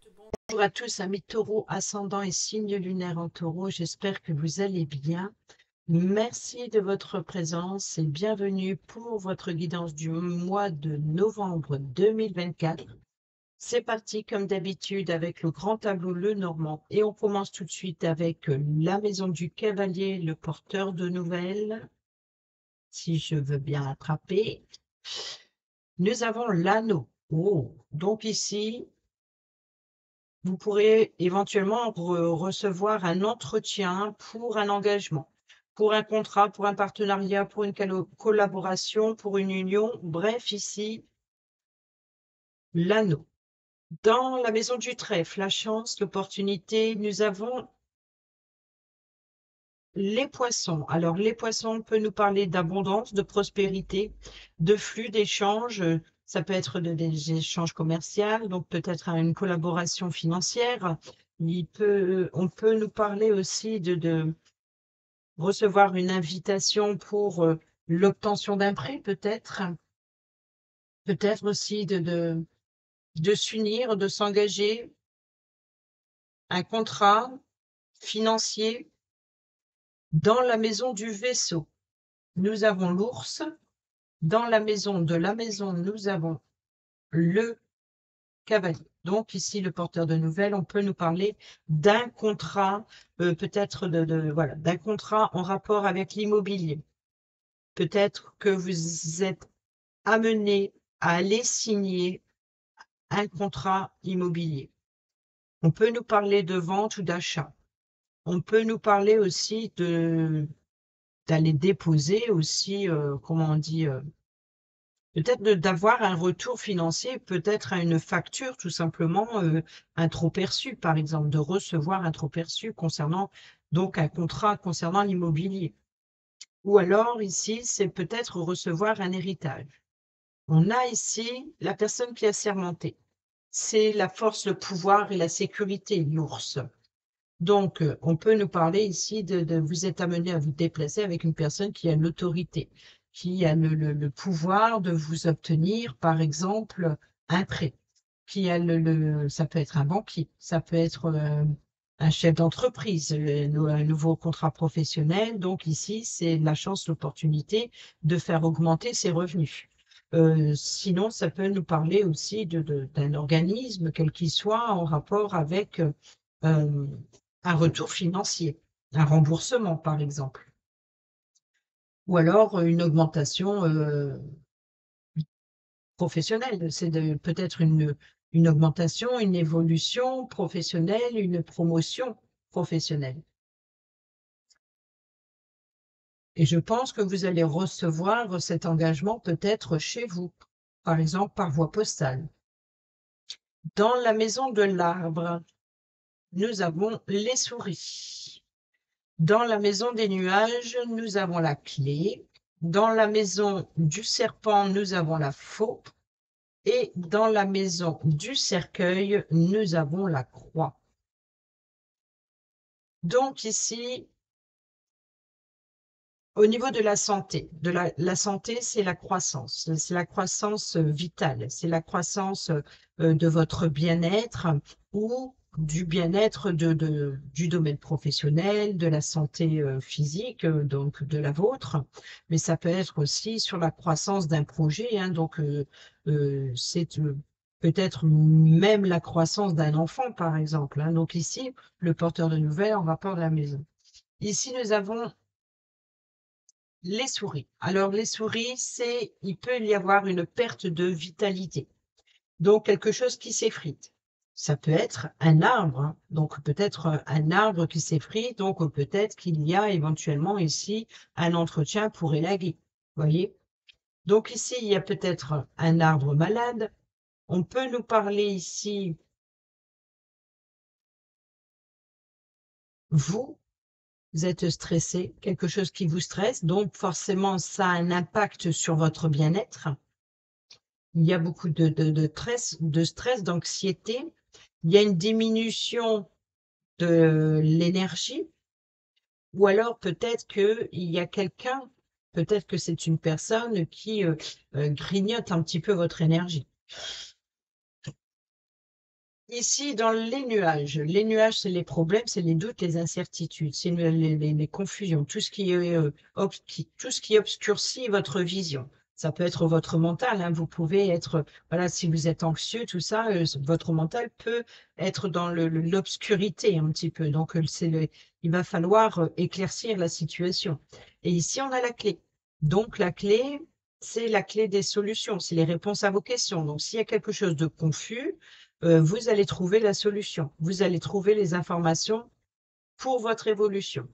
Bonjour à tous, amis taureau, ascendant et signe lunaire en taureau. J'espère que vous allez bien. Merci de votre présence et bienvenue pour votre guidance du mois de novembre 2024. C'est parti comme d'habitude avec le grand tableau Lenormand et on commence tout de suite avec la maison du cavalier, le porteur de nouvelles. Si je veux bien attraper. Nous avons l'anneau. Oh, donc ici, vous pourrez éventuellement recevoir un entretien pour un engagement, pour un contrat, pour un partenariat, pour une collaboration, pour une union. Bref, ici, l'anneau. Dans la maison du trèfle, la chance, l'opportunité, nous avons les poissons. Alors, les poissons, on peut nous parler d'abondance, de prospérité, de flux d'échanges. Ça peut être des échanges commerciaux, donc peut-être une collaboration financière. On peut nous parler aussi de recevoir une invitation pour l'obtention d'un prêt, peut-être. Peut-être aussi de s'unir, de s'engager. Un contrat financier dans la maison du vaisseau. Nous avons l'ours. Dans la maison de la maison, nous avons le cavalier. Donc ici, le porteur de nouvelles, on peut nous parler d'un contrat, peut-être voilà, d'un contrat en rapport avec l'immobilier. Peut-être que vous êtes amené à aller signer un contrat immobilier. On peut nous parler de vente ou d'achat. On peut nous parler aussi d'aller déposer aussi, comment on dit, peut-être d'avoir un retour financier, peut-être à une facture, tout simplement, un trop-perçu, par exemple, de recevoir un trop-perçu concernant donc un contrat concernant l'immobilier. Ou alors, ici, c'est peut-être recevoir un héritage. On a ici la personne qui a sermenté. C'est la force, le pouvoir et la sécurité, l'ours. Donc, on peut nous parler ici de vous êtes amené à vous déplacer avec une personne qui a l'autorité, qui a le pouvoir de vous obtenir, par exemple, un prêt, qui a ça peut être un banquier, ça peut être un chef d'entreprise, un nouveau contrat professionnel. Donc ici, c'est la chance, l'opportunité de faire augmenter ses revenus. Sinon, ça peut nous parler aussi d'un organisme, quel qu'il soit, en rapport avec euh, un retour financier, un remboursement par exemple, ou alors une augmentation professionnelle. C'est peut-être une augmentation, une évolution professionnelle, une promotion professionnelle. Et je pense que vous allez recevoir cet engagement peut-être chez vous, par exemple par voie postale. Dans la maison de l'arbre, nous avons les souris. Dans la maison des nuages, nous avons la clé. Dans la maison du serpent, nous avons la faux. Et dans la maison du cercueil, nous avons la croix. Donc ici, au niveau de la santé, la santé, c'est la croissance vitale, c'est la croissance de votre bien-être ou du bien-être du domaine professionnel, de la santé physique, donc de la vôtre, mais ça peut être aussi sur la croissance d'un projet, hein, donc c'est peut-être même la croissance d'un enfant, par exemple, hein. Donc ici, le porteur de nouvelles en rapport à la maison. Ici, nous avons les souris. Alors, les souris, il peut y avoir une perte de vitalité. Donc, quelque chose qui s'effrite. Ça peut être un arbre, hein. Donc peut-être un arbre qui s'effrite, donc peut-être qu'il y a éventuellement ici un entretien pour élaguer. Voyez? Donc ici, il y a peut-être un arbre malade. On peut nous parler ici, vous êtes stressé, quelque chose qui vous stresse, donc forcément, ça a un impact sur votre bien-être. Il y a beaucoup de stress, d'anxiété. Il y a une diminution de l'énergie. Ou alors peut-être qu'il y a quelqu'un, peut-être que c'est une personne qui grignote un petit peu votre énergie. Ici, dans les nuages, c'est les problèmes, c'est les doutes, les incertitudes, c'est les confusions, tout ce qui est, tout ce qui obscurcit votre vision. Ça peut être votre mental, hein, vous pouvez être, voilà, si vous êtes anxieux, tout ça, votre mental peut être dans l'obscurité un petit peu. Donc, il va falloir éclaircir la situation. Et ici, on a la clé. Donc, la clé, c'est la clé des solutions, c'est les réponses à vos questions. Donc, s'il y a quelque chose de confus, vous allez trouver la solution. Vous allez trouver les informations pour votre évolution.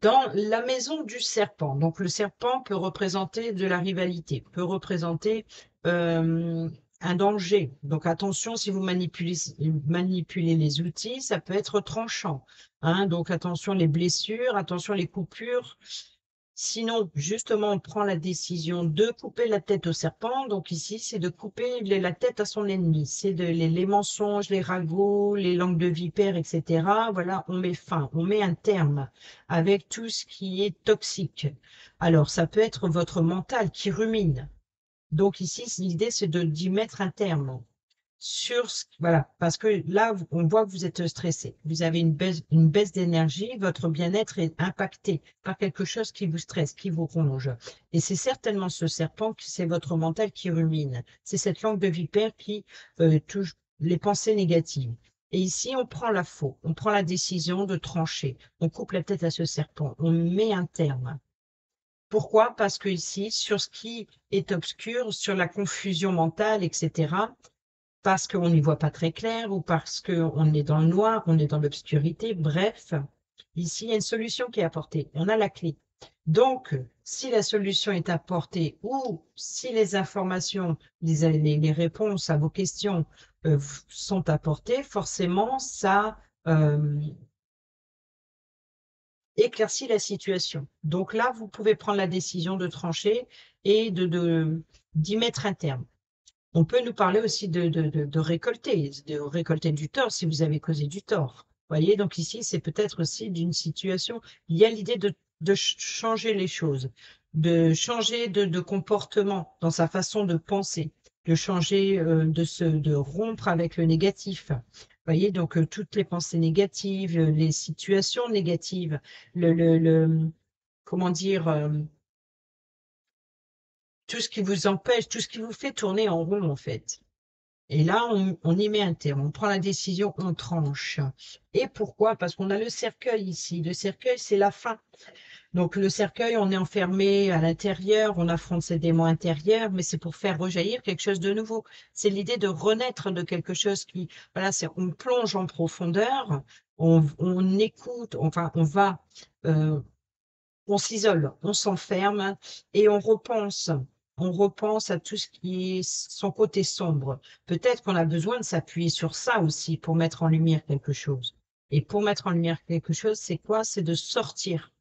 Dans la maison du serpent, donc le serpent peut représenter de la rivalité, peut représenter un danger. Donc attention, si vous manipulez les outils, ça peut être tranchant, hein. Donc attention les blessures, attention les coupures. Sinon, justement, on prend la décision de couper la tête au serpent. Donc ici, c'est de couper la tête à son ennemi. C'est les mensonges, les ragots, les langues de vipère, etc. Voilà, on met fin, on met un terme avec tout ce qui est toxique. Alors, ça peut être votre mental qui rumine. Donc ici, l'idée, c'est d'y mettre un terme voilà, parce que là, on voit que vous êtes stressé. Vous avez une baisse d'énergie, votre bien-être est impacté par quelque chose qui vous stresse, qui vous ronge. Et c'est certainement ce serpent, c'est votre mental qui rumine. C'est cette langue de vipère qui touche les pensées négatives. Et ici, on prend la faute, on prend la décision de trancher. On coupe la tête à ce serpent, on met un terme. Pourquoi? Parce que ici, sur ce qui est obscur, sur la confusion mentale, etc., parce qu'on n'y voit pas très clair ou parce qu'on est dans le noir, on est dans l'obscurité. Bref, ici, il y a une solution qui est apportée. On a la clé. Donc, si la solution est apportée ou si les informations, les réponses à vos questions sont apportées, forcément, ça éclaircit la situation. Donc là, vous pouvez prendre la décision de trancher et d'y mettre un terme. On peut nous parler aussi de récolter du tort si vous avez causé du tort. Vous voyez, donc ici, c'est peut-être aussi d'une situation, il y a l'idée de changer les choses, de changer de comportement dans sa façon de penser, de changer, de rompre avec le négatif. Vous voyez, donc toutes les pensées négatives, les situations négatives, comment dire, tout ce qui vous empêche, tout ce qui vous fait tourner en rond, en fait. Et là, on y met un terme, on prend la décision, on tranche. Et pourquoi? Parce qu'on a le cercueil ici. Le cercueil, c'est la fin. Donc le cercueil, on est enfermé à l'intérieur, on affronte ses démons intérieurs, mais c'est pour faire rejaillir quelque chose de nouveau. C'est l'idée de renaître de quelque chose qui, voilà, on plonge en profondeur, on écoute, enfin, euh, on s'isole, on s'enferme et on repense à tout ce qui est son côté sombre. Peut-être qu'on a besoin de s'appuyer sur ça aussi pour mettre en lumière quelque chose. Et pour mettre en lumière quelque chose, c'est quoi? C'est de sortir.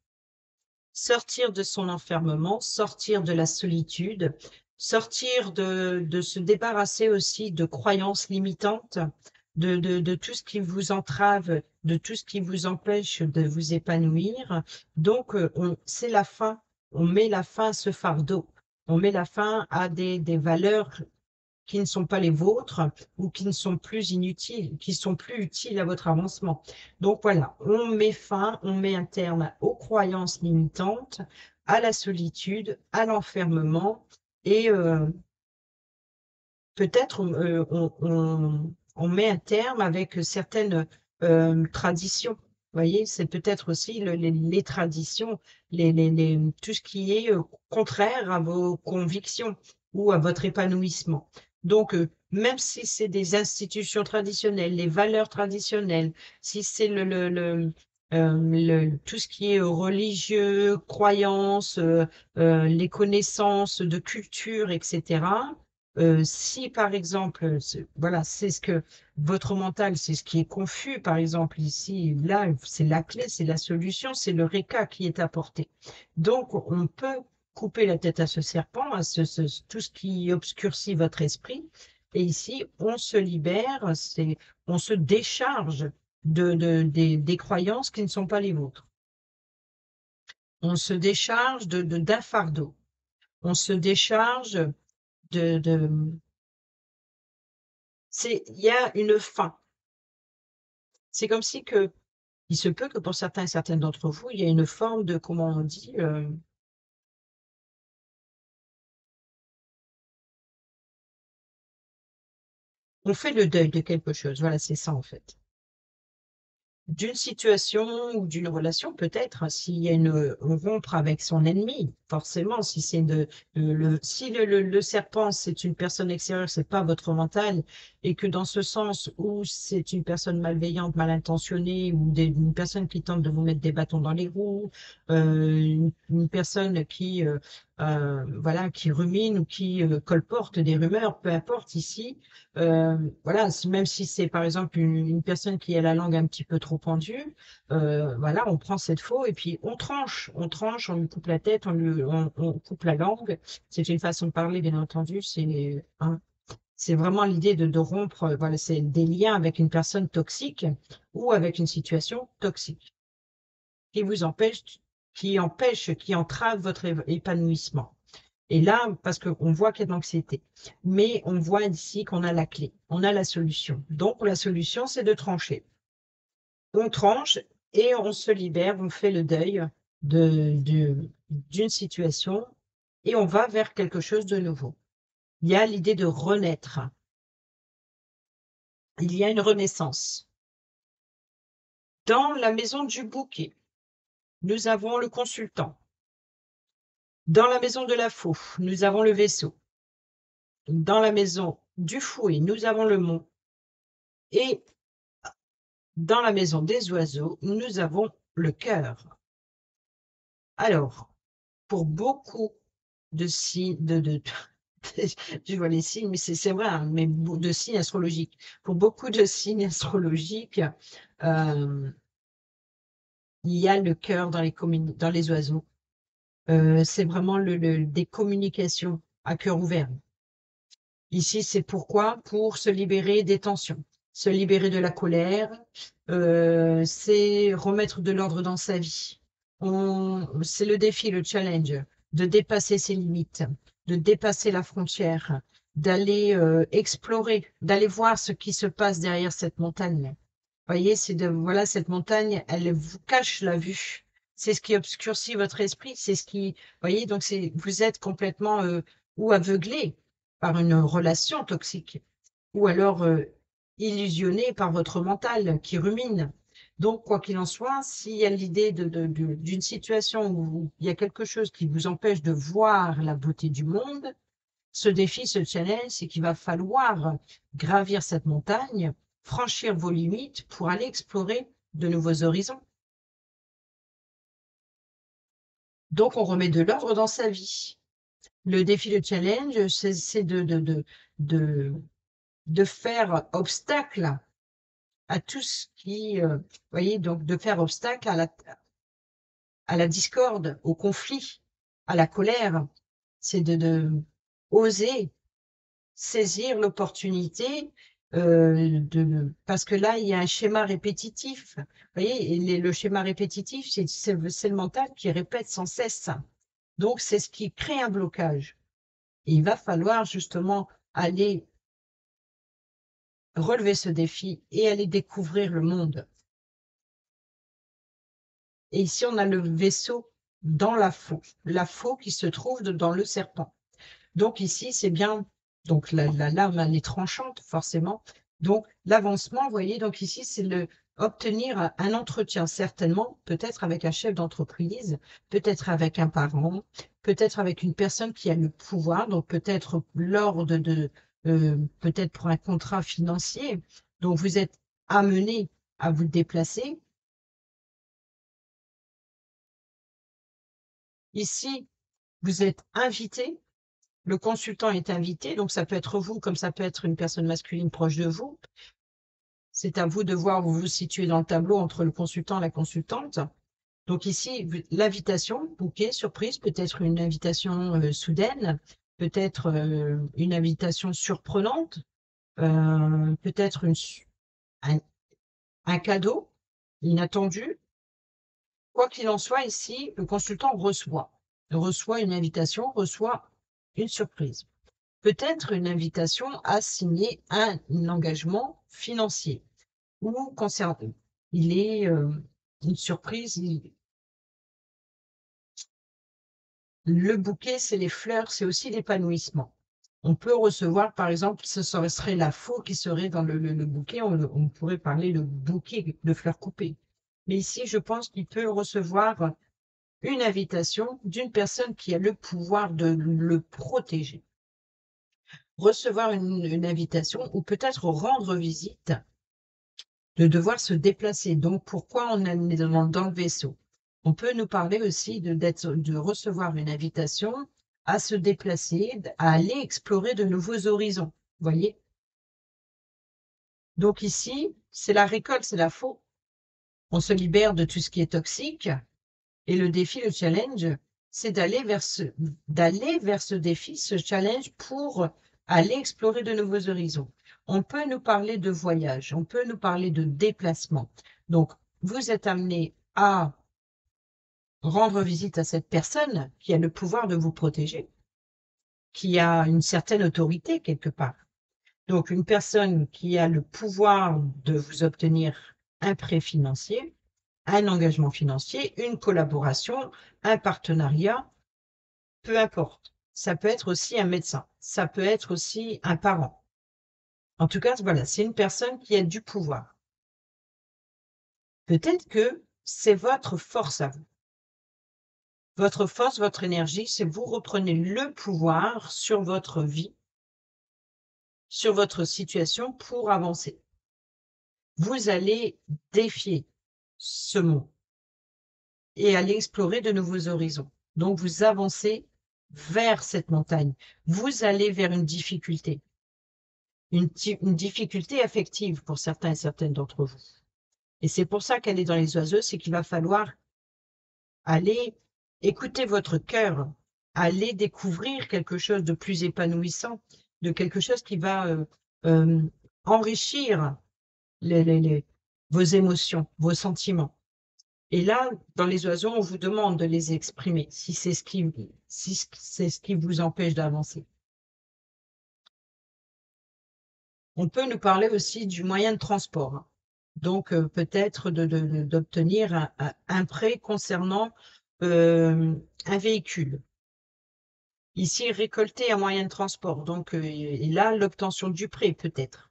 Sortir de son enfermement, sortir de la solitude, sortir de se débarrasser aussi de croyances limitantes, de tout ce qui vous entrave, de tout ce qui vous empêche de vous épanouir. Donc, c'est la fin. On met la fin à ce fardeau. On met la fin à des valeurs qui ne sont pas les vôtres ou qui ne sont plus inutiles, qui sont plus utiles à votre avancement. Donc voilà, on met fin, on met un terme aux croyances limitantes, à la solitude, à l'enfermement et peut-être on met un terme avec certaines traditions. Vous voyez, c'est peut-être aussi les traditions, tout ce qui est contraire à vos convictions ou à votre épanouissement. Donc, même si c'est des institutions traditionnelles, les valeurs traditionnelles, si c'est tout ce qui est religieux, croyances, les connaissances de culture, etc., si par exemple, voilà, c'est ce que votre mental, c'est ce qui est confus, par exemple ici, là, c'est la clé, c'est la solution, c'est le réca qui est apporté. Donc, on peut couper la tête à ce serpent, à tout ce qui obscurcit votre esprit. Et ici, on se libère, on se décharge des croyances qui ne sont pas les vôtres. On se décharge d'un fardeau. On se décharge de il y a une fin. C'est comme si que il se peut que pour certains et certaines d'entre vous, il y a une forme de, comment on dit, on fait le deuil de quelque chose. Voilà, c'est ça en fait. D'une situation ou d'une relation peut-être, s'il y a une rompre avec son ennemi, forcément, si c'est si le serpent, c'est une personne extérieure, c'est pas votre mental, et que dans ce sens où c'est une personne malveillante, mal intentionnée, ou une personne qui tente de vous mettre des bâtons dans les roues, une personne qui voilà, qui rumine ou qui colporte des rumeurs, peu importe ici, voilà, même si c'est par exemple une personne qui a la langue un petit peu trop pendue, voilà, on prend cette faux et puis on lui coupe la tête, on coupe la langue. C'est une façon de parler, bien entendu. C'est vraiment l'idée de rompre, voilà, c'est des liens avec une personne toxique ou avec une situation toxique qui vous empêche, qui entrave votre épanouissement. Et là, parce qu'on voit qu'il y a de l'anxiété, mais on voit ici qu'on a la clé, on a la solution. Donc, la solution, c'est de trancher. On tranche et on se libère, on fait le deuil d'une situation et on va vers quelque chose de nouveau. Il y a l'idée de renaître. Il y a une renaissance. Dans la maison du bouquet, nous avons le consultant. Dans la maison de la faux, nous avons le vaisseau. Dans la maison du fouet, nous avons le mont. Et dans la maison des oiseaux, nous avons le cœur. Alors, pour beaucoup de signes, je vois les signes, mais c'est vrai, hein, mais de signes astrologiques. Pour beaucoup de signes astrologiques, euh, il y a le cœur dans les oiseaux. C'est vraiment des communications à cœur ouvert. Ici, c'est pourquoi? Pour se libérer des tensions, se libérer de la colère, c'est remettre de l'ordre dans sa vie. C'est le défi, le challenge, de dépasser ses limites, de dépasser la frontière, d'aller explorer, d'aller voir ce qui se passe derrière cette montagne. Voyez, voilà, cette montagne, elle vous cache la vue. C'est ce qui obscurcit votre esprit, c'est ce qui, voyez, donc vous êtes complètement ou aveuglé par une relation toxique, ou alors illusionné par votre mental qui rumine. Donc, quoi qu'il en soit, s'il y a l'idée d'une situation où il y a quelque chose qui vous empêche de voir la beauté du monde, ce défi, ce challenge, c'est qu'il va falloir gravir cette montagne, franchir vos limites pour aller explorer de nouveaux horizons. Donc, on remet de l'ordre dans sa vie. Le défi, le challenge, c'est de faire obstacle à tout ce qui, vous voyez, donc de faire obstacle à la discorde, au conflit, à la colère. C'est oser saisir l'opportunité parce que là, il y a un schéma répétitif. Vous voyez, et le schéma répétitif, c'est le mental qui répète sans cesse ça. Donc, c'est ce qui crée un blocage. Et il va falloir justement aller relever ce défi et aller découvrir le monde. Et ici, on a le vaisseau dans la faux qui se trouve dans le serpent. Donc ici, c'est bien, donc la lame, elle est tranchante, forcément. Donc l'avancement, vous voyez, donc ici, c'est obtenir un entretien, certainement, peut-être avec un chef d'entreprise, peut-être avec un parent, peut-être avec une personne qui a le pouvoir, donc peut-être lors peut-être pour un contrat financier. Donc vous êtes amené à vous déplacer. Ici, vous êtes invité. Le consultant est invité, donc ça peut être vous comme ça peut être une personne masculine proche de vous. C'est à vous de voir où vous vous situez dans le tableau entre le consultant et la consultante. Donc ici, l'invitation, bouquet, surprise, peut-être une invitation soudaine, peut-être une invitation surprenante, peut-être un, un cadeau inattendu. Quoi qu'il en soit, ici, le consultant reçoit une invitation, reçoit une surprise. peut-être une invitation à signer un engagement financier ou concernant. Il est une surprise. Le bouquet, c'est les fleurs, c'est aussi l'épanouissement. On peut recevoir, par exemple, ce serait la faux qui serait dans le bouquet, on pourrait parler le bouquet de fleurs coupées. Mais ici, je pense qu'il peut recevoir une invitation d'une personne qui a le pouvoir de le protéger. Recevoir une invitation ou peut-être rendre visite, de devoir se déplacer. Donc, pourquoi on est dans le vaisseau? On peut nous parler aussi de recevoir une invitation à se déplacer, à aller explorer de nouveaux horizons. Vous voyez? Donc ici, c'est la récolte, c'est la faux. On se libère de tout ce qui est toxique. Et le défi, le challenge, c'est d'aller vers ce défi, ce challenge pour aller explorer de nouveaux horizons. On peut nous parler de voyage, on peut nous parler de déplacement. Donc, vous êtes amené à rendre visite à cette personne qui a le pouvoir de vous protéger, qui a une certaine autorité quelque part. Donc, une personne qui a le pouvoir de vous obtenir un prêt financier, un engagement financier, une collaboration, un partenariat, peu importe. Ça peut être aussi un médecin, ça peut être aussi un parent. En tout cas, voilà, c'est une personne qui a du pouvoir. Peut-être que c'est votre force à vous. Votre force, votre énergie, c'est vous reprenez le pouvoir sur votre vie, sur votre situation pour avancer. Vous allez défier ce monde et aller explorer de nouveaux horizons. Donc, vous avancez vers cette montagne. Vous allez vers une difficulté. Une difficulté affective pour certains et certaines d'entre vous. Et c'est pour ça qu'elle est dans les oiseaux, c'est qu'il va falloir aller écouter votre cœur, aller découvrir quelque chose de plus épanouissant, de quelque chose qui va euh, enrichir vos émotions, vos sentiments. Et là, dans les oiseaux, on vous demande de les exprimer, si c'est ce qui vous empêche d'avancer. On peut nous parler aussi du moyen de transport. Donc, peut-être d'obtenir un prêt concernant un véhicule. Ici, récolter un moyen de transport. Donc, et là, l'obtention du prêt, peut-être.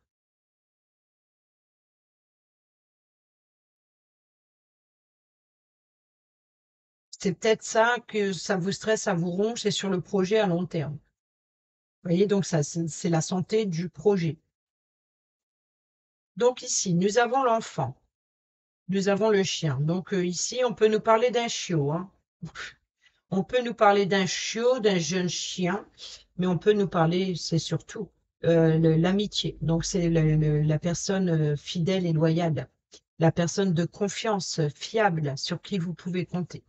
C'est peut-être ça que ça vous stresse, ça vous ronge, c'est sur le projet à long terme. Vous voyez, donc ça, c'est la santé du projet. Donc ici, nous avons l'enfant, nous avons le chien. Donc ici, on peut nous parler d'un chiot, hein. On peut nous parler d'un chiot, d'un jeune chien, mais on peut nous parler, c'est surtout l'amitié. Donc c'est la personne fidèle et loyale, la personne de confiance, fiable, sur qui vous pouvez compter.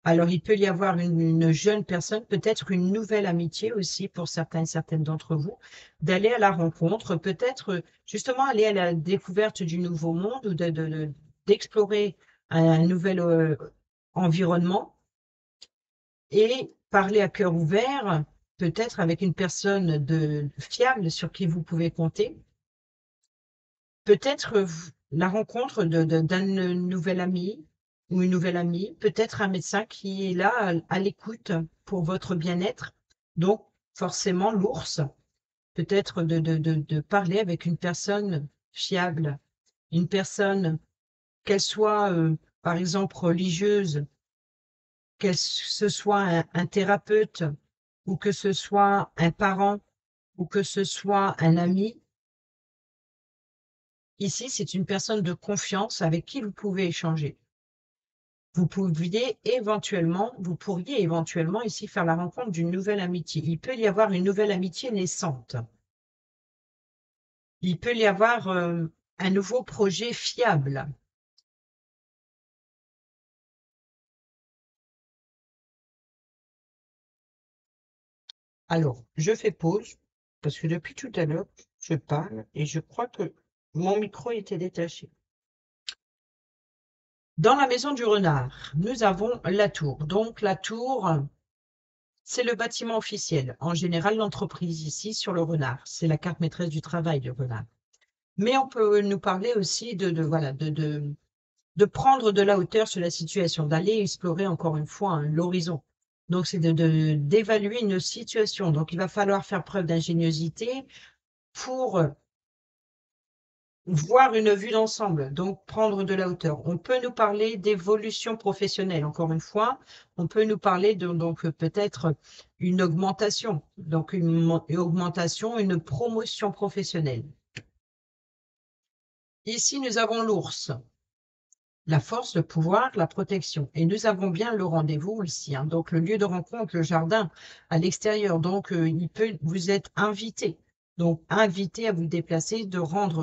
Alors il peut y avoir une jeune personne, peut-être une nouvelle amitié aussi pour certains et certaines d'entre vous, d'aller à la rencontre, peut-être justement aller à la découverte du nouveau monde ou d'explorer un nouvel environnement et parler à cœur ouvert, peut-être avec une personne fiable sur qui vous pouvez compter. Peut-être la rencontre d'un nouvel ami ou une nouvelle amie, peut-être un médecin qui est là à l'écoute pour votre bien-être. Donc, forcément, l'ours, peut-être de parler avec une personne fiable, une personne, qu'elle soit, par exemple, religieuse, que ce soit un thérapeute ou que ce soit un parent ou que ce soit un ami. Ici, c'est une personne de confiance avec qui vous pouvez échanger. Vous pourriez éventuellement ici faire la rencontre d'une nouvelle amitié. Il peut y avoir une nouvelle amitié naissante. Il peut y avoir un nouveau projet fiable. Alors, je fais pause parce que depuis tout à l'heure, je parle et je crois que mon micro était détaché. Dans la maison du renard, nous avons la tour. Donc, la tour, C'est le bâtiment officiel. En général, l'entreprise ici sur le renard. C'est la carte maîtresse du travail, le renard. Mais on peut nous parler aussi voilà, de prendre de la hauteur sur la situation, d'aller explorer encore une fois hein, l'horizon. Donc, c'est d'évaluer une situation. Donc, il va falloir faire preuve d'ingéniosité pour voir une vue d'ensemble, donc prendre de la hauteur. On peut nous parler d'évolution professionnelle, encore une fois. On peut nous parler de donc peut-être une augmentation, donc une augmentation, une promotion professionnelle. Ici, nous avons l'ours. La force, le pouvoir, la protection. Et nous avons bien le rendez-vous ici, hein. Donc le lieu de rencontre, le jardin à l'extérieur. Donc vous êtes invité. Donc invité à vous déplacer, d'avoir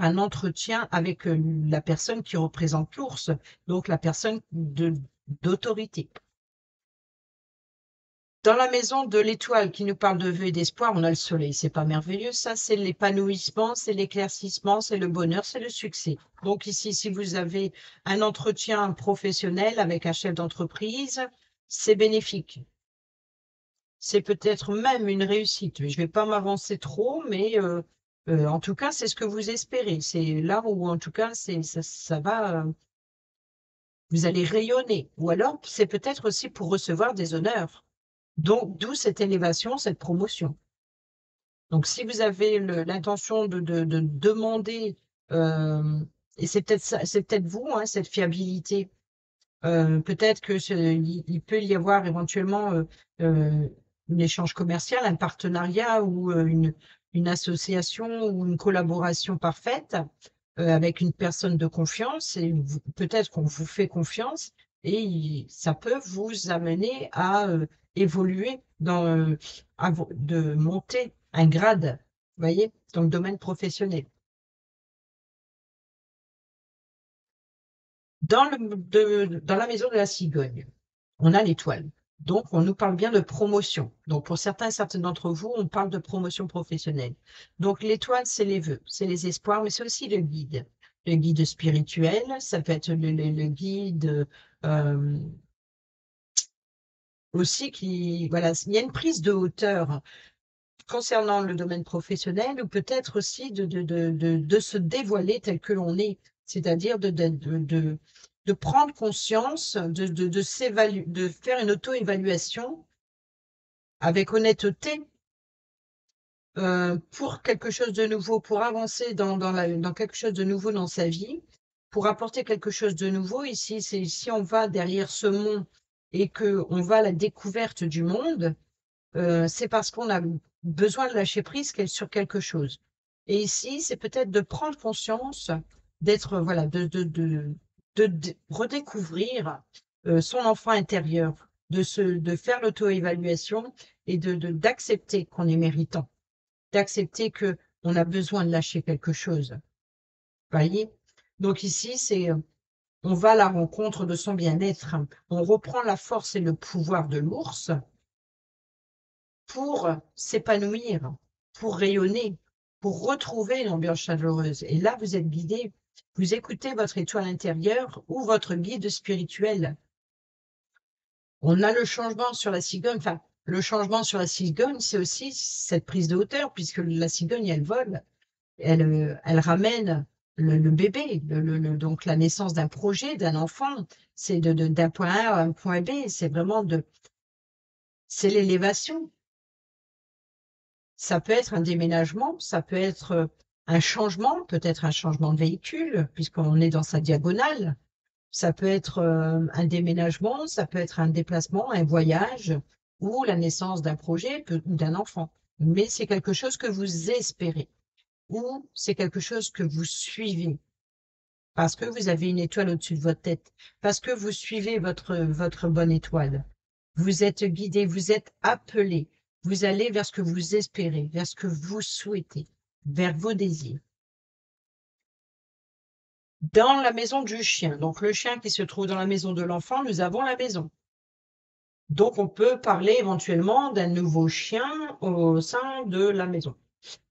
un entretien avec la personne qui représente l'ours, donc la personne d'autorité. Dans la maison de l'étoile qui nous parle de vœux et d'espoir, on a le soleil. C'est pas merveilleux, ça, c'est l'épanouissement, c'est l'éclaircissement, c'est le bonheur, c'est le succès. Donc ici, si vous avez un entretien professionnel avec un chef d'entreprise, c'est bénéfique. C'est peut-être même une réussite. Je vais pas m'avancer trop, mais en tout cas, c'est ce que vous espérez. C'est là où, en tout cas, ça va, vous allez rayonner. Ou alors, c'est peut-être aussi pour recevoir des honneurs. Donc, d'où cette élévation, cette promotion. Donc, si vous avez l'intention de demander, euh, et c'est peut-être ça, c'est peut-être vous, hein, cette fiabilité, peut-être que il peut y avoir éventuellement euh, un échange commercial, un partenariat ou une association ou une collaboration parfaite avec une personne de confiance et peut-être qu'on vous fait confiance et ça peut vous amener à évoluer de monter un grade, vous voyez, dans le domaine professionnel. Dans la maison de la cigogne, on a l'étoile. Donc, on nous parle bien de promotion. Donc, pour certains d'entre vous, on parle de promotion professionnelle. Donc, l'étoile, c'est les vœux, c'est les espoirs, mais c'est aussi le guide. Le guide spirituel, ça peut être le guide euh, aussi voilà, il y a une prise de hauteur concernant le domaine professionnel ou peut-être aussi de se dévoiler tel que l'on est, c'est-à-dire de prendre conscience, de faire une auto-évaluation avec honnêteté pour quelque chose de nouveau, pour avancer dans quelque chose de nouveau dans sa vie, pour apporter quelque chose de nouveau. Ici, si on va derrière ce mont et qu'on va à la découverte du monde, c'est parce qu'on a besoin de lâcher prise sur quelque chose. Et ici, c'est peut-être de prendre conscience, d'être, voilà, de redécouvrir son enfant intérieur, de faire l'auto-évaluation et d'accepter qu'on est méritant, d'accepter que on a besoin de lâcher quelque chose. Vous voyez? Donc ici, on va à la rencontre de son bien-être. On reprend la force et le pouvoir de l'ours pour s'épanouir, pour rayonner, pour retrouver une ambiance chaleureuse. Et là, vous êtes guidé, vous écoutez votre étoile intérieure ou votre guide spirituel. On a le changement sur la cigogne, enfin, le changement sur la cigogne, c'est aussi cette prise de hauteur, puisque la cigogne, elle vole, elle ramène le bébé, donc la naissance d'un projet, d'un enfant, c'est d'un point A à un point B, c'est vraiment c'est l'élévation. Ça peut être un déménagement, ça peut être un changement, peut-être un changement de véhicule, puisqu'on est dans sa diagonale. Ça peut être un déménagement, ça peut être un déplacement, un voyage ou la naissance d'un projet ou d'un enfant. Mais c'est quelque chose que vous espérez ou c'est quelque chose que vous suivez parce que vous avez une étoile au-dessus de votre tête, parce que vous suivez votre bonne étoile. Vous êtes guidé, vous êtes appelé, vous allez vers ce que vous espérez, vers ce que vous souhaitez, vers vos désirs. Dans la maison du chien, donc le chien qui se trouve dans la maison de l'enfant, nous avons la maison. Donc on peut parler éventuellement d'un nouveau chien au sein de la maison.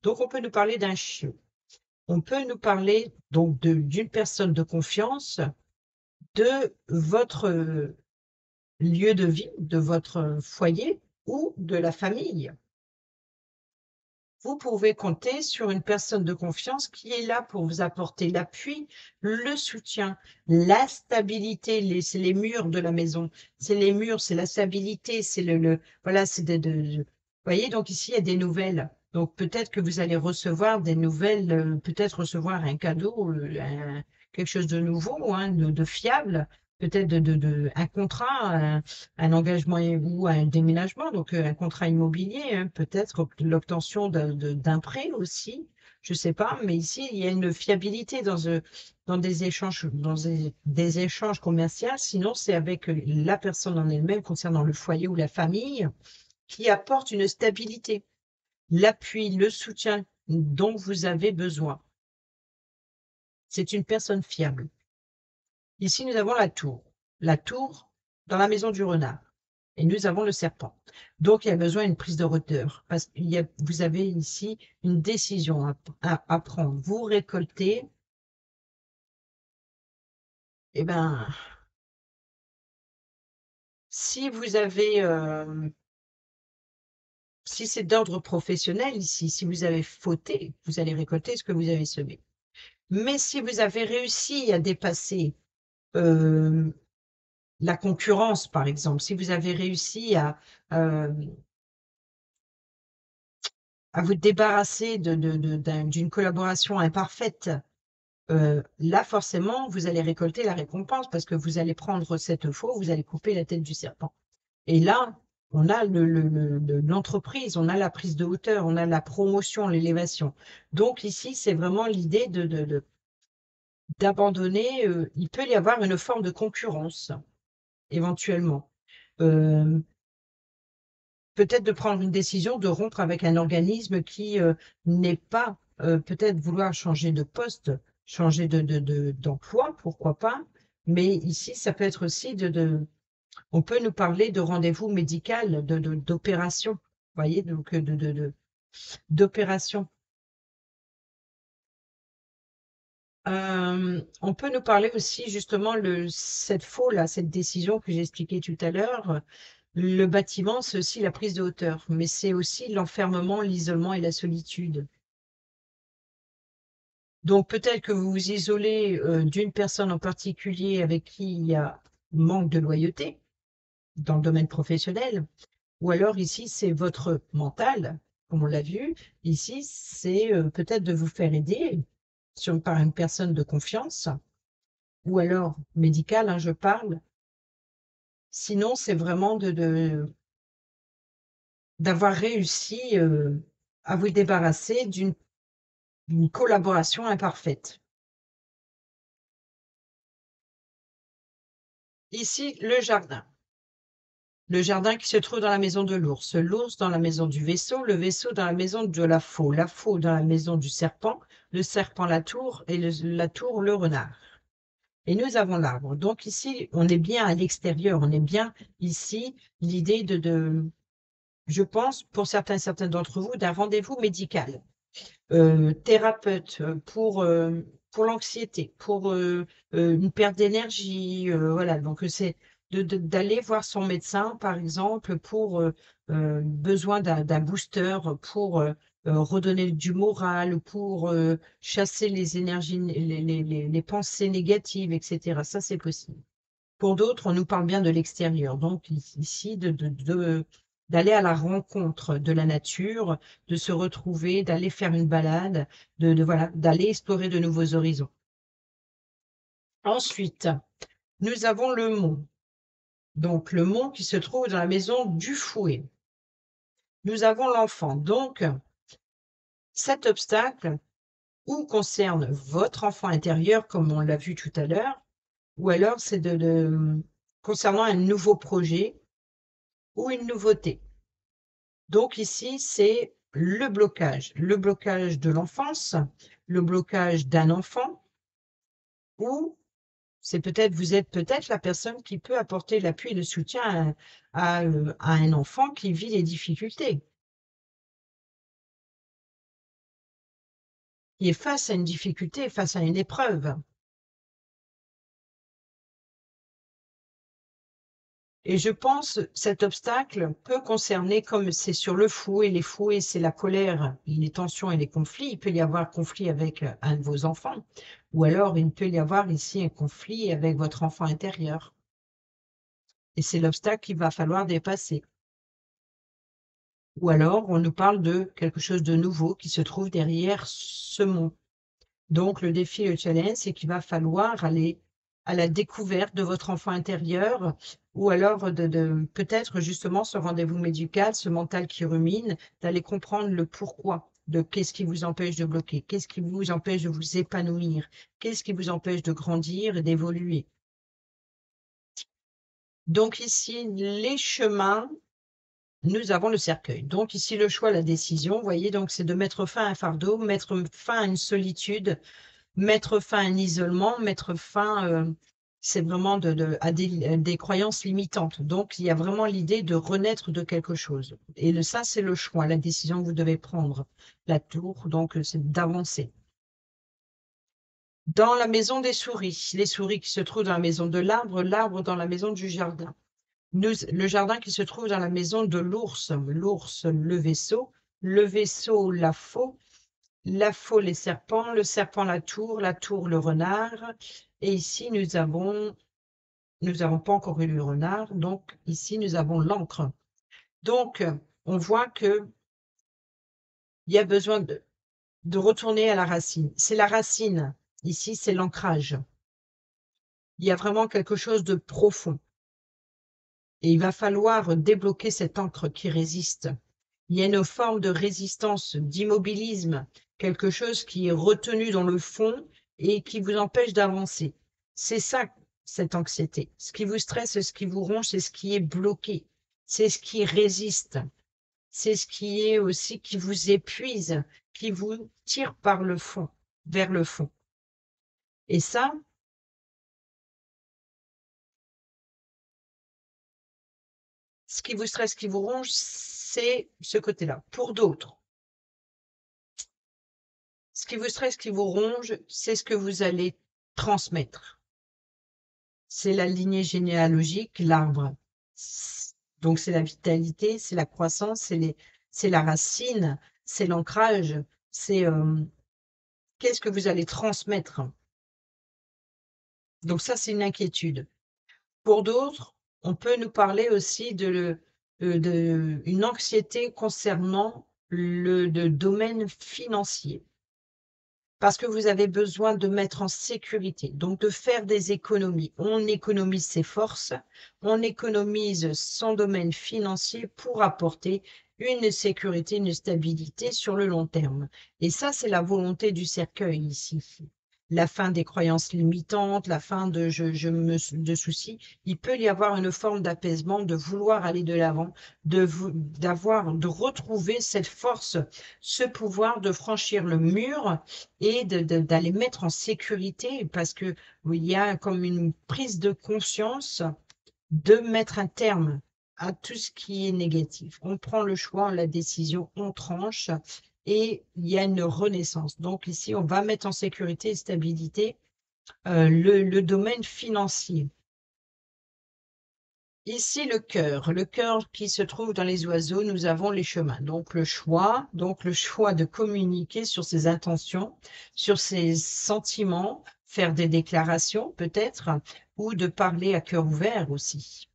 Donc on peut nous parler d'un chien. On peut nous parler donc d'une personne de confiance, de votre lieu de vie, de votre foyer ou de la famille. Vous pouvez compter sur une personne de confiance qui est là pour vous apporter l'appui, le soutien, la stabilité. C'est les murs de la maison. C'est les murs, c'est la stabilité, c'est voilà, c'est vous voyez, donc ici, il y a des nouvelles. Donc peut-être que vous allez recevoir des nouvelles, peut-être recevoir un cadeau, quelque chose de nouveau, hein, de fiable, peut-être un contrat, un engagement ou un déménagement, donc un contrat immobilier, hein, peut-être l'obtention d'un prêt aussi, je ne sais pas, mais ici, il y a une fiabilité dans des échanges commerciaux, sinon c'est avec la personne en elle-même concernant le foyer ou la famille qui apporte une stabilité, l'appui, le soutien dont vous avez besoin. C'est une personne fiable. Ici, nous avons la tour dans la maison du renard. Et nous avons le serpent. Donc, il y a besoin d'une prise de hauteur. Parce que vous avez ici une décision à prendre. Vous récoltez, eh ben, si vous avez, si c'est d'ordre professionnel ici, si vous avez fauté, vous allez récolter ce que vous avez semé. Mais si vous avez réussi à dépasser euh, la concurrence, par exemple, si vous avez réussi euh, à vous débarrasser d'une collaboration imparfaite, là, forcément, vous allez récolter la récompense parce que vous allez prendre cette faux, vous allez couper la tête du serpent. Et là, on a l'entreprise, on a la prise de hauteur, on a la promotion, l'élévation. Donc ici, c'est vraiment l'idée d'abandonner. Il peut y avoir une forme de concurrence, éventuellement. Euh, Peut-être de prendre une décision de rompre avec un organisme qui n'est pas, peut-être vouloir changer de poste, changer d'emploi, pourquoi pas. Mais ici, ça peut être aussi on peut nous parler de rendez-vous médical, d'opération, vous voyez, donc d'opération. On peut nous parler aussi justement cette faux là, cette décision que j'ai expliquée tout à l'heure. Le bâtiment, c'est aussi la prise de hauteur, mais c'est aussi l'enfermement, l'isolement et la solitude. Donc peut-être que vous vous isolez d'une personne en particulier avec qui il y a manque de loyauté dans le domaine professionnel, ou alors ici c'est votre mental, comme on l'a vu. Ici, c'est peut-être de vous faire aider par une personne de confiance, ou alors médicale, hein, je parle. Sinon, c'est vraiment d'avoir réussi à vous débarrasser d'une collaboration imparfaite. Ici, le jardin. Le jardin qui se trouve dans la maison de l'ours dans la maison du vaisseau, le vaisseau dans la maison de la faux dans la maison du serpent, le serpent la tour et la tour le renard. Et nous avons l'arbre. Donc ici, on est bien à l'extérieur, on est bien ici, l'idée je pense, pour certains d'entre vous, d'un rendez-vous médical. Thérapeute pour l'anxiété, pour une perte d'énergie, voilà. Donc c'est d'aller voir son médecin, par exemple, pour besoin d'un booster, pour redonner du moral, pour chasser les énergies, les pensées négatives, etc. Ça, c'est possible. Pour d'autres, on nous parle bien de l'extérieur. Donc ici, d'aller à la rencontre de la nature, de se retrouver, d'aller faire une balade, voilà, d'aller explorer de nouveaux horizons. Ensuite, nous avons le mont. Donc le mont qui se trouve dans la maison du fouet. Nous avons l'enfant. Donc cet obstacle ou concerne votre enfant intérieur, comme on l'a vu tout à l'heure, ou alors c'est concernant un nouveau projet ou une nouveauté. Donc ici, c'est le blocage de l'enfance, le blocage d'un enfant, ou vous êtes peut-être la personne qui peut apporter l'appui et le soutien à un enfant qui vit des difficultés, qui est face à une difficulté, face à une épreuve. Et je pense cet obstacle peut concerner, comme c'est sur le fouet, les fouets, c'est la colère, les tensions et les conflits. Il peut y avoir conflit avec un de vos enfants, ou alors il peut y avoir ici un conflit avec votre enfant intérieur. Et c'est l'obstacle qu'il va falloir dépasser. Ou alors on nous parle de quelque chose de nouveau qui se trouve derrière ce mont. Donc le défi, le challenge, c'est qu'il va falloir aller à la découverte de votre enfant intérieur, ou alors peut-être justement ce rendez-vous médical, ce mental qui rumine, d'aller comprendre le pourquoi de qu'est-ce qui vous empêche de bloquer, qu'est-ce qui vous empêche de vous épanouir, qu'est-ce qui vous empêche de grandir et d'évoluer. Donc ici, les chemins, nous avons le cercueil. Donc ici, le choix, la décision, vous voyez, donc c'est de mettre fin à un fardeau, mettre fin à une solitude, mettre fin à un isolement, mettre fin, c'est vraiment à des croyances limitantes. Donc, il y a vraiment l'idée de renaître de quelque chose. Et ça, c'est le choix, la décision que vous devez prendre. La tour, donc, c'est d'avancer. Dans la maison des souris, les souris qui se trouvent dans la maison de l'arbre, l'arbre dans la maison du jardin. Le jardin qui se trouve dans la maison de l'ours, l'ours, le vaisseau, la faux, les serpents, le serpent, la tour, le renard. Et ici, nous avons pas encore eu le renard, donc ici, nous avons l'encre. Donc, on voit que il y a besoin de retourner à la racine. C'est la racine. Ici, c'est l'ancrage. Il y a vraiment quelque chose de profond. Et il va falloir débloquer cette encre qui résiste. Il y a une forme de résistance, d'immobilisme, quelque chose qui est retenu dans le fond et qui vous empêche d'avancer. C'est ça, cette anxiété. Ce qui vous stresse, ce qui vous ronge, c'est ce qui est bloqué. C'est ce qui résiste. C'est ce qui est aussi qui vous épuise, qui vous tire par le fond, vers le fond. Et ça, ce qui vous stresse, ce qui vous ronge, c'est ce côté-là. Pour d'autres, ce qui vous stresse, ce qui vous ronge, c'est ce que vous allez transmettre. C'est la lignée généalogique, l'arbre. Donc, c'est la vitalité, c'est la croissance, c'est la racine, c'est l'ancrage, c'est qu'est-ce que vous allez transmettre. Donc, ça, c'est une inquiétude. Pour d'autres, on peut nous parler aussi une anxiété concernant le domaine financier. Parce que vous avez besoin de mettre en sécurité, donc de faire des économies. On économise ses forces, on économise son domaine financier pour apporter une sécurité, une stabilité sur le long terme. Et ça, c'est la volonté du cercueil ici. La fin des croyances limitantes, la fin de soucis. Il peut y avoir une forme d'apaisement, de vouloir aller de l'avant, de retrouver cette force, ce pouvoir de franchir le mur et d'aller mettre en sécurité parce que il y a comme une prise de conscience de mettre un terme à tout ce qui est négatif. On prend le choix, la décision, on tranche et il y a une renaissance. Donc ici, on va mettre en sécurité et stabilité le domaine financier. Ici, le cœur qui se trouve dans les oiseaux, nous avons les chemins. Donc le choix de communiquer sur ses intentions, sur ses sentiments, faire des déclarations peut-être, ou de parler à cœur ouvert aussi.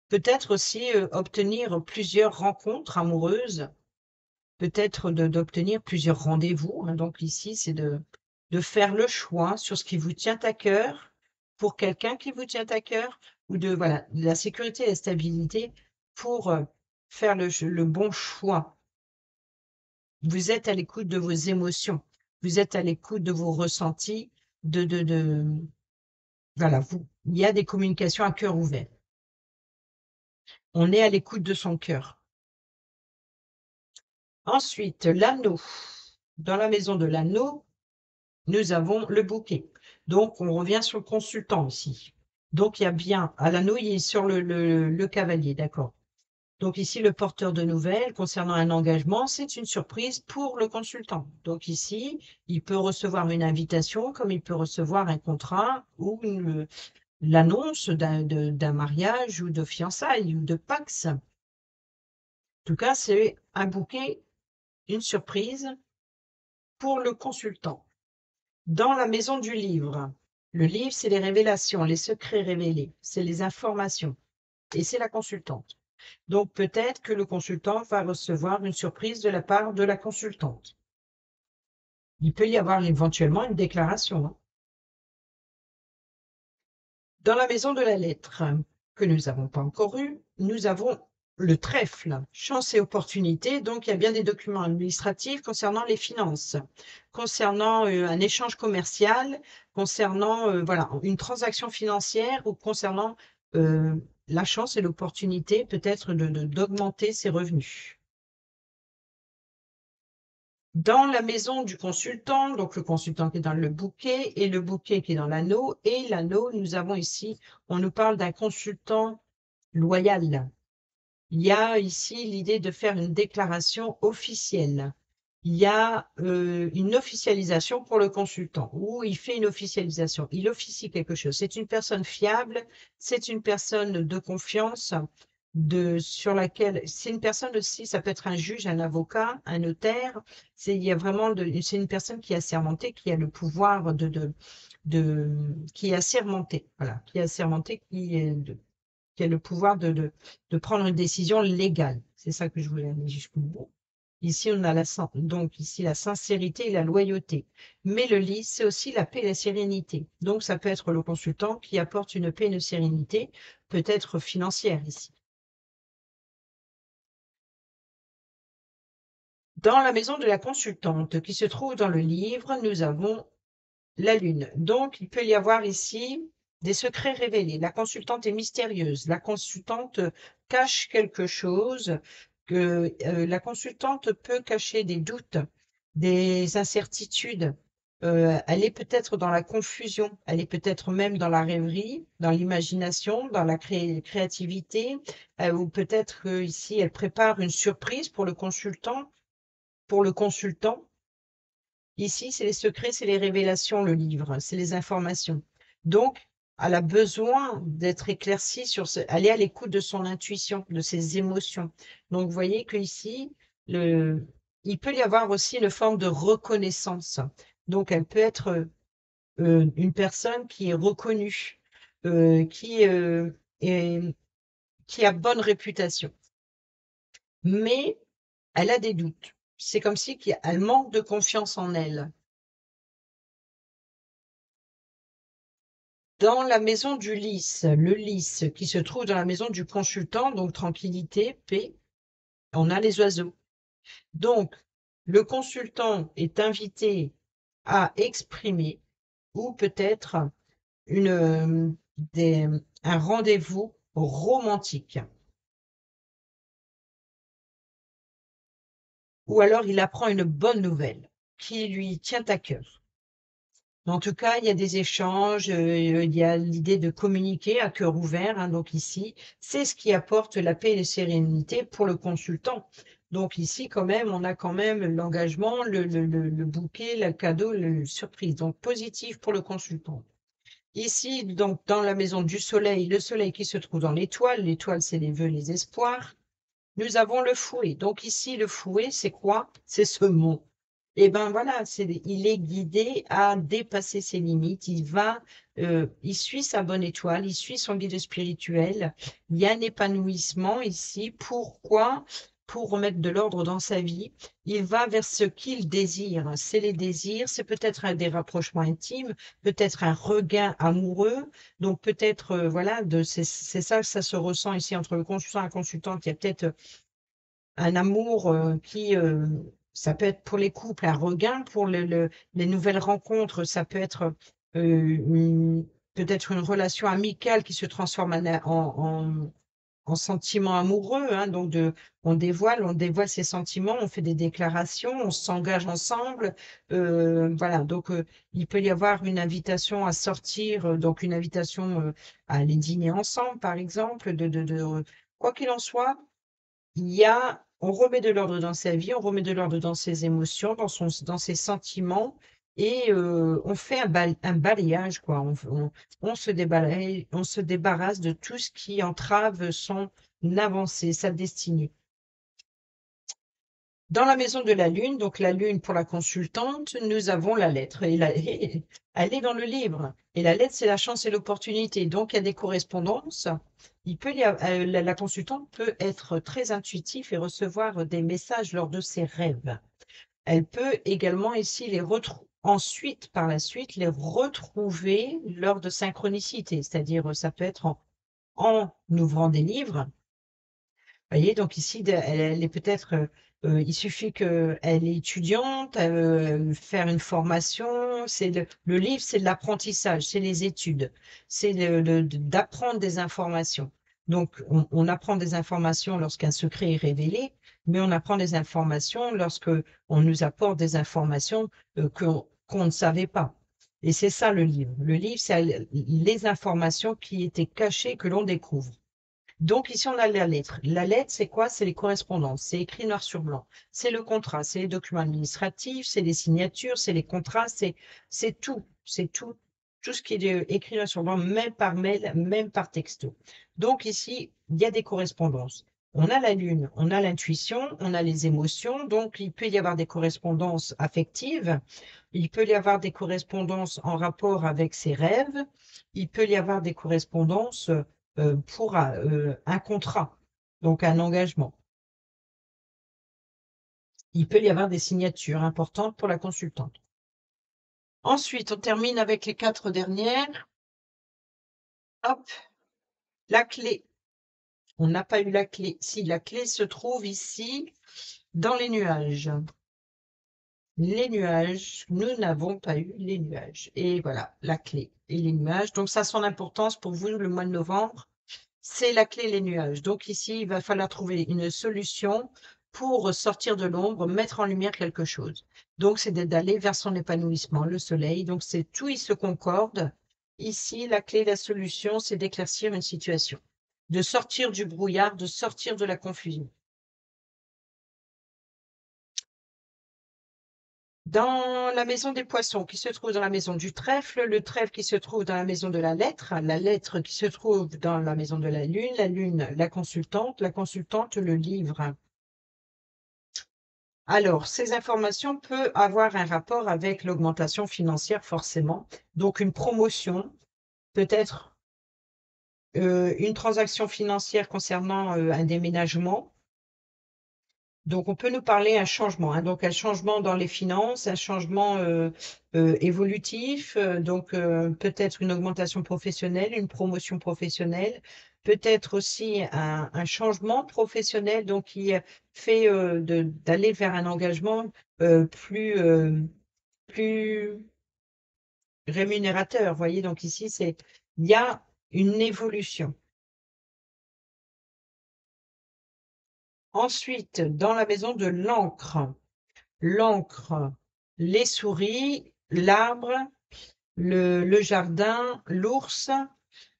Peut-être aussi obtenir plusieurs rencontres amoureuses, peut-être d'obtenir plusieurs rendez-vous. Hein. Donc ici, c'est de faire le choix sur ce qui vous tient à cœur, pour quelqu'un qui vous tient à cœur, ou de la sécurité et la stabilité pour faire le bon choix. Vous êtes à l'écoute de vos émotions, vous êtes à l'écoute de vos ressentis, voilà, il y a des communications à cœur ouvert. On est à l'écoute de son cœur. Ensuite, l'anneau. Dans la maison de l'anneau, nous avons le bouquet. Donc, on revient sur le consultant ici. Donc, il y a bien, à l'anneau, il est sur le cavalier, d'accord. Donc ici, le porteur de nouvelles concernant un engagement, c'est une surprise pour le consultant. Donc ici, il peut recevoir une invitation comme il peut recevoir un contrat ou l'annonce d'un mariage ou de fiançailles ou de Pax. En tout cas, c'est un bouquet, une surprise pour le consultant. Dans la maison du livre, le livre, c'est les révélations, les secrets révélés, c'est les informations et c'est la consultante. Donc peut-être que le consultant va recevoir une surprise de la part de la consultante. Il peut y avoir éventuellement une déclaration, hein. Dans la maison de la lettre, que nous n'avons pas encore eue, nous avons le trèfle, chance et opportunité. Donc, il y a bien des documents administratifs concernant les finances, concernant un échange commercial, concernant voilà, une transaction financière ou concernant la chance et l'opportunité peut-être d'augmenter ses revenus. Dans la maison du consultant, donc le consultant qui est dans le bouquet et le bouquet qui est dans l'anneau. Et l'anneau, nous avons ici, on nous parle d'un consultant loyal. Il y a ici l'idée de faire une déclaration officielle. Il y a une officialisation pour le consultant, ou il fait une officialisation, il officie quelque chose. C'est une personne fiable, c'est une personne de confiance, sur laquelle c'est une personne aussi, ça peut être un juge, un avocat, un notaire. Il y a vraiment c'est une personne qui a assermenté, qui a le pouvoir qui est assermenté, voilà, qui est assermenté, qui a le pouvoir de prendre une décision légale. C'est ça que je voulais aller jusqu'au bout. Ici, on a donc ici la sincérité et la loyauté. Mais le lit, c'est aussi la paix et la sérénité. Donc, ça peut être le consultant qui apporte une paix et une sérénité, peut-être financière ici. Dans la maison de la consultante qui se trouve dans le livre, nous avons la lune. Donc, il peut y avoir ici des secrets révélés. La consultante est mystérieuse. La consultante cache quelque chose. La consultante peut cacher des doutes, des incertitudes. Elle est peut-être dans la confusion. Elle est peut-être même dans la rêverie, dans l'imagination, dans la créativité. Ou peut-être qu'ici, elle prépare une surprise pour le consultant. Pour le consultant, ici, c'est les secrets, c'est les révélations, le livre, c'est les informations. Donc, elle a besoin d'être éclaircie elle est à l'écoute de son intuition, de ses émotions. Donc, vous voyez qu'ici, il peut y avoir aussi une forme de reconnaissance. Donc, elle peut être une personne qui est reconnue, est- qui a bonne réputation. Mais elle a des doutes. C'est comme si elle manque de confiance en elle. Dans la maison du lys, le lys qui se trouve dans la maison du consultant, donc tranquillité, paix, on a les oiseaux. Donc, le consultant est invité à exprimer ou peut-être un rendez-vous romantique. Ou alors il apprend une bonne nouvelle qui lui tient à cœur. En tout cas, il y a des échanges, il y a l'idée de communiquer à cœur ouvert, hein, donc ici, c'est ce qui apporte la paix et la sérénité pour le consultant. Donc ici, quand même, on a quand même l'engagement, le bouquet, le cadeau, la surprise. Donc positif pour le consultant. Ici, donc dans la maison du soleil, le soleil qui se trouve dans l'étoile. L'étoile, c'est les vœux, les espoirs. Nous avons le fouet. Donc ici, le fouet, c'est quoi? C'est ce mont. Et ben voilà, il est guidé à dépasser ses limites. Il suit sa bonne étoile, il suit son guide spirituel. Il y a un épanouissement ici. Pourquoi? Pour remettre de l'ordre dans sa vie. Il va vers ce qu'il désire. C'est les désirs, c'est peut-être un des rapprochements intimes, peut-être un regain amoureux. Donc peut-être, voilà, c'est ça, ça se ressent ici entre le consultant et la consultante. Il y a peut-être un amour ça peut être pour les couples un regain, pour les nouvelles rencontres, ça peut être peut-être une relation amicale qui se transforme en sentiment amoureux, hein, donc on dévoile ses sentiments, on fait des déclarations, on s'engage ensemble, voilà. Donc il peut y avoir une invitation à sortir, donc une invitation à aller dîner ensemble, par exemple, quoi qu'il en soit. On remet de l'ordre dans sa vie, on remet de l'ordre dans ses émotions, dans ses sentiments. et on fait un balayage, quoi. On se débarrasse de tout ce qui entrave son avancée, sa destinée. Dans la maison de la Lune, donc la Lune pour la consultante, nous avons la lettre. Elle est dans le livre. Et la lettre, c'est la chance et l'opportunité. Donc, il y a des correspondances. La consultante peut être très intuitive et recevoir des messages lors de ses rêves. Elle peut également ici ensuite, par la suite, les retrouver lors de synchronicité. C'est-à-dire, ça peut être en ouvrant des livres. Voyez, donc ici, elle est peut-être, il suffit qu'elle est étudiante, faire une formation. Le livre, c'est de l'apprentissage, c'est les études, c'est d'apprendre des informations. Donc, on apprend des informations lorsqu'un secret est révélé, mais on apprend des informations lorsque on nous apporte des informations qu'on ne savait pas. Et c'est ça le livre. Le livre, c'est les informations qui étaient cachées que l'on découvre. Donc ici, on a la lettre. La lettre, c'est quoi? C'est les correspondances. C'est écrit noir sur blanc. C'est le contrat, c'est les documents administratifs, c'est les signatures, c'est les contrats, c'est tout. C'est tout ce qui est écrit noir sur blanc, même par mail, même par texto. Donc ici, il y a des correspondances. On a la lune, on a l'intuition, on a les émotions. Donc il peut y avoir des correspondances affectives. Il peut y avoir des correspondances en rapport avec ses rêves. Il peut y avoir des correspondances pour un contrat, donc un engagement. Il peut y avoir des signatures importantes pour la consultante. Ensuite, on termine avec les 4 dernières. Hop, la clé. On n'a pas eu la clé. Si, la clé se trouve ici, dans les nuages. Les nuages, nous n'avons pas eu les nuages. Et voilà, la clé et les nuages. Donc ça a son importance pour vous le mois de novembre. C'est la clé, les nuages. Donc ici, il va falloir trouver une solution pour sortir de l'ombre, mettre en lumière quelque chose. Donc c'est d'aller vers son épanouissement, le soleil. Donc c'est tout, il se concorde. Ici, la clé, la solution, c'est d'éclaircir une situation, de sortir du brouillard, de sortir de la confusion. Dans la maison des poissons, qui se trouve dans la maison du trèfle, le trèfle qui se trouve dans la maison de la lettre qui se trouve dans la maison de la lune, la consultante, le livre. Alors, ces informations peuvent avoir un rapport avec l'augmentation financière, forcément. Donc, une promotion, peut-être une transaction financière concernant un déménagement. Donc, on peut nous parler un changement, hein, donc un changement dans les finances, un changement évolutif, donc peut-être une augmentation professionnelle, une promotion professionnelle, peut-être aussi un changement professionnel, donc qui fait d'aller vers un engagement plus rémunérateur. Vous voyez, donc ici, il y a une évolution. Ensuite, dans la maison de l'encre, les souris, l'arbre, le jardin, l'ours,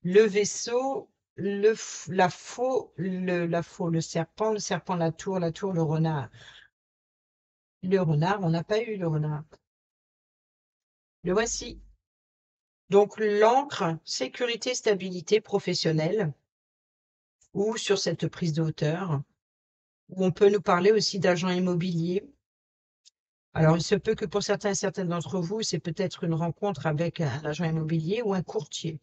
le vaisseau, la faux, le serpent, la tour, le renard. Le renard, on n'a pas eu le renard. Le voici. Donc l'encre, sécurité, stabilité professionnelle, ou sur cette prise de hauteur, où on peut nous parler aussi d'agents immobiliers. Alors, il se peut que pour certains et certaines d'entre vous, c'est peut-être une rencontre avec un agent immobilier ou un courtier.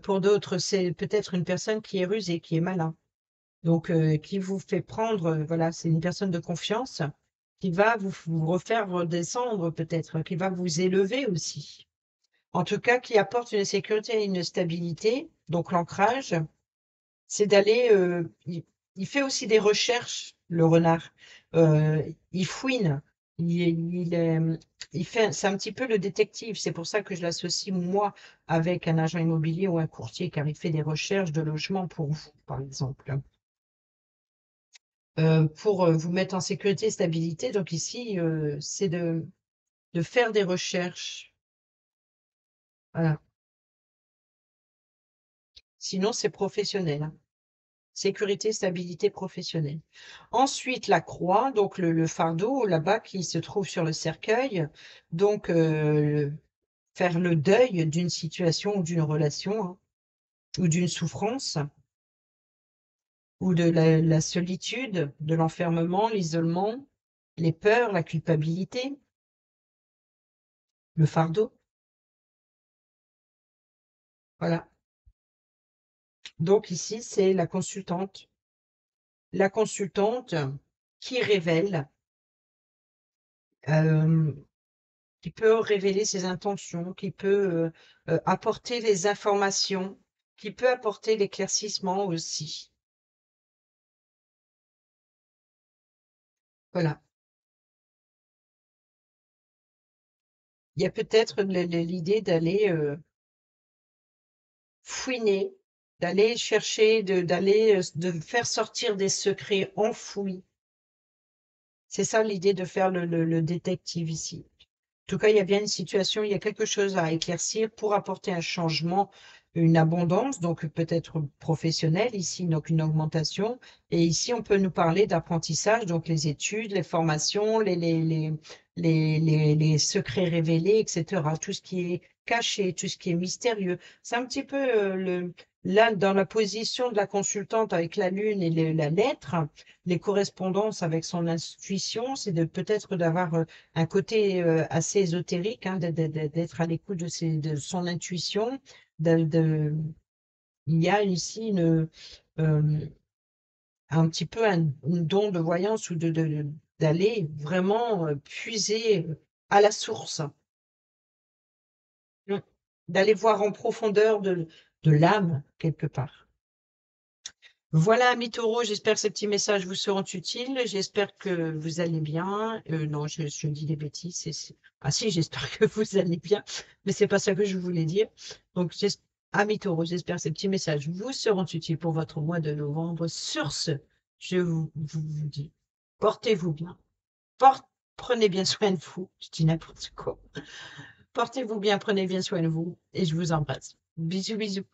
Pour d'autres, c'est peut-être une personne qui est rusée, qui est malin. Donc, qui vous fait prendre, voilà, c'est une personne de confiance qui va vous refaire redescendre peut-être, qui va vous élever aussi. En tout cas, qui apporte une sécurité et une stabilité. Donc, l'ancrage, c'est d'aller, il fait aussi des recherches, le renard. Il fouine, il fait, c'est un petit peu le détective. C'est pour ça que je l'associe, moi, avec un agent immobilier ou un courtier, car il fait des recherches de logement pour vous, par exemple. Pour vous mettre en sécurité et stabilité. Donc ici, c'est de faire des recherches. Voilà. Sinon, c'est professionnel, hein. sécurité, stabilité professionnelle. Ensuite, la croix, donc le fardeau là-bas qui se trouve sur le cercueil, donc faire le deuil d'une situation ou d'une relation, hein, ou d'une souffrance, ou de la solitude, de l'enfermement, l'isolement, les peurs, la culpabilité, le fardeau. Voilà. Donc ici, c'est la consultante. La consultante qui révèle, euh, qui peut révéler ses intentions, qui peut apporter les informations, qui peut apporter l'éclaircissement aussi. Voilà. Il y a peut-être l'idée d'aller fouiner, d'aller chercher, de faire sortir des secrets enfouis. C'est ça l'idée de faire le détective ici. En tout cas, il y a bien une situation, il y a quelque chose à éclaircir pour apporter un changement, une abondance, donc peut-être professionnelle ici, donc une augmentation. Et ici, on peut nous parler d'apprentissage, donc les études, les formations, les secrets révélés, etc. Tout ce qui est caché, tout ce qui est mystérieux. C'est un petit peu là, dans la position de la consultante avec la lune et la lettre, les correspondances avec son intuition, c'est de peut-être d'avoir un côté assez ésotérique, hein, d'être à l'écoute de son intuition. de- de- il y a ici euh, un petit peu un don de voyance ou d'aller vraiment puiser à la source, mm, d'aller voir en profondeur de l'âme quelque part. Voilà, amis taureaux, j'espère que ces petits messages vous seront utiles. J'espère que vous allez bien. Non, je dis des bêtises. Ah si, j'espère que vous allez bien, mais c'est pas ça que je voulais dire. Donc, amis taureaux, j'espère que ces petits messages vous seront utiles pour votre mois de novembre. Sur ce, je vous dis, portez-vous bien. Prenez bien soin de vous. Je dis n'importe quoi. Portez-vous bien, prenez bien soin de vous et je vous embrasse. Bisous, bisous.